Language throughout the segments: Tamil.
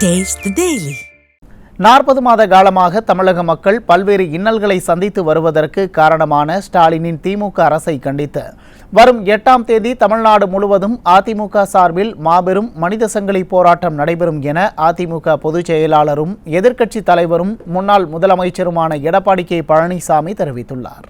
Taste the Daily. 40 மாத காலமாக தமிழக மக்கள் பல்வேறு இன்னல்களை சந்தித்து வருவதற்கு காரணமான ஸ்டாலினின் திமுக அரசை கண்டித்து வரும் 8ஆம் தேதி தமிழ்நாடு முழுவதும் அதிமுக சார்பில் மாபெரும் மனித சங்கிலி போராட்டம் நடைபெறும் என அதிமுக பொதுச் செயலாளரும் எதிர்க்கட்சித் தலைவரும் முன்னாள் முதலமைச்சருமான எடப்பாடி கே பழனிசாமி தெரிவித்துள்ளார்.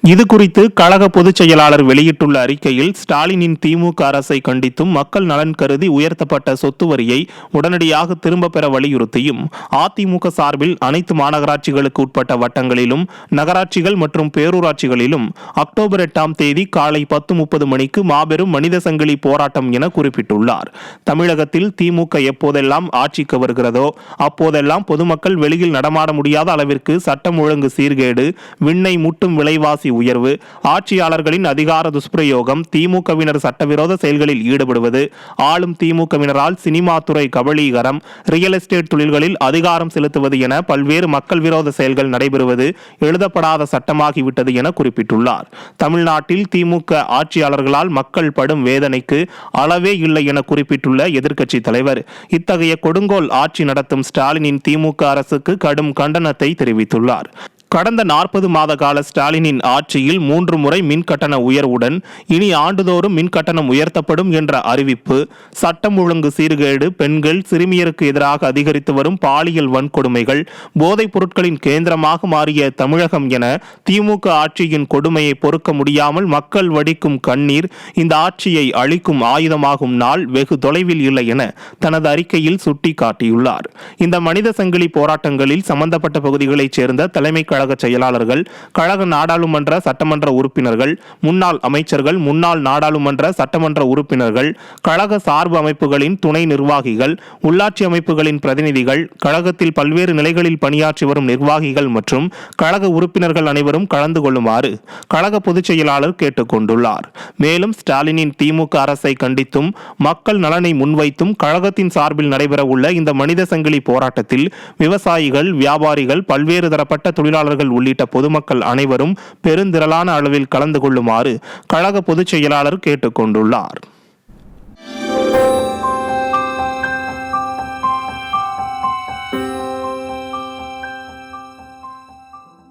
இதுகுறித்து கழக பொதுச் செயலாளர் வெளியிட்டுள்ள அறிக்கையில், ஸ்டாலினின் திமுக அரசை கண்டித்தும் மக்கள் நலன் கருதி உயர்த்தப்பட்ட சொத்து வரியை உடனடியாக திரும்பப் பெற வலியுறுத்தியும், அதிமுக சார்பில் அனைத்து மாநகராட்சிகளுக்கு உட்பட்ட வட்டங்களிலும் நகராட்சிகள் மற்றும் பேரூராட்சிகளிலும் அக்டோபர் 8ஆம் தேதி காலை 10:30 மணிக்கு மாபெரும் மனித சங்கிலி போராட்டம் என குறிப்பிட்டுள்ளார். தமிழகத்தில் திமுக எப்போதெல்லாம் ஆட்சிக்கு வருகிறதோ அப்போதெல்லாம் பொதுமக்கள் வெளியில் நடமாட முடியாத அளவிற்கு சட்டம் ஒழுங்கு சீர்கேடு, விண்ணை முட்டும் விலைவாசி உயர்வு, ஆட்சியாளர்களின் அதிகார துஷ்பிரயோகம், திமுகவினர் சட்டவிரோத செயல்களில் ஈடுபடுவது, ஆளும் திமுகவினரால் சினிமா துறை கபளீகரம், ரியல் எஸ்டேட் தொழில்களில் அதிகாரம் செலுத்துவது என பல்வேறு மக்கள் விரோத செயல்கள் நடைபெறுவது எழுதப்படாத சட்டமாகிவிட்டது என குறிப்பிட்டுள்ளார். தமிழ்நாட்டில் திமுக ஆட்சியாளர்களால் மக்கள் படும் வேதனைக்கு அளவே இல்லை என குறிப்பிட்டுள்ள எதிர்க்கட்சித் தலைவர், இத்தகைய கொடுங்கோல் ஆட்சி நடத்தும் ஸ்டாலினின் திமுக அரசுக்கு கடும் கண்டனத்தை தெரிவித்துள்ளார். கடந்த 40 மாத கால ஸ்டாலினின் ஆட்சியில் 3 முறை மின் கட்டண உயர்வுடன் இனி ஆண்டுதோறும் மின் கட்டணம் உயர்த்தப்படும் என்ற அறிவிப்பு, சட்டம் ஒழுங்கு சீர்கேடு, பெண்கள் சிறுமியருக்கு எதிராக அதிகரித்து வரும் பாலியல் வன்கொடுமைகள், போதைப் பொருட்களின் கேந்திரமாக மாறிய தமிழகம் என திமுக ஆட்சியின் கொடுமையை பொறுக்க முடியாமல் மக்கள் வடிக்கும் கண்ணீர் இந்த ஆட்சியை அழிக்கும் ஆயுதமாகும் நாள் வெகு தொலைவில் இல்லை என தனது அறிக்கையில் சுட்டிக்காட்டியுள்ளார். இந்த மனித சங்கிலி போராட்டங்களில் சம்பந்தப்பட்ட பகுதிகளைச் சேர்ந்த தலைமை கழக செயலாளர்கள், கழக நாடாளுமன்ற சட்டமன்ற உறுப்பினர்கள், முன்னாள் அமைச்சர்கள், முன்னாள் நாடாளுமன்ற சட்டமன்ற உறுப்பினர்கள், கழக சார்பு அமைப்புகளின் துணை நிர்வாகிகள், உள்ளாட்சி அமைப்புகளின் பிரதிநிதிகள், கழகத்தில் பல்வேறு நிலைகளில் பணியாற்றி வரும் நிர்வாகிகள் மற்றும் கழக உறுப்பினர்கள் அனைவரும் கலந்து கொள்ளுமாறு கழக பொதுச் செயலாளர் கேட்டுக் கொண்டுள்ளார். மேலும் ஸ்டாலினின் திமுக அரசை கண்டித்தும் மக்கள் நலனை முன்வைத்தும் கழகத்தின் சார்பில் நடைபெற உள்ள இந்த மனித சங்கிலி போராட்டத்தில் விவசாயிகள், வியாபாரிகள், பல்வேறு தரப்பட்ட தொழிலாளர்கள் உள்ளிட்ட பொதுமக்கள் அனைவரும் பெருந்திரளான அளவில் கலந்து கொள்ளுமாறு கழக பொதுச் செயலாளர் கேட்டுக் கொண்டுள்ளார்.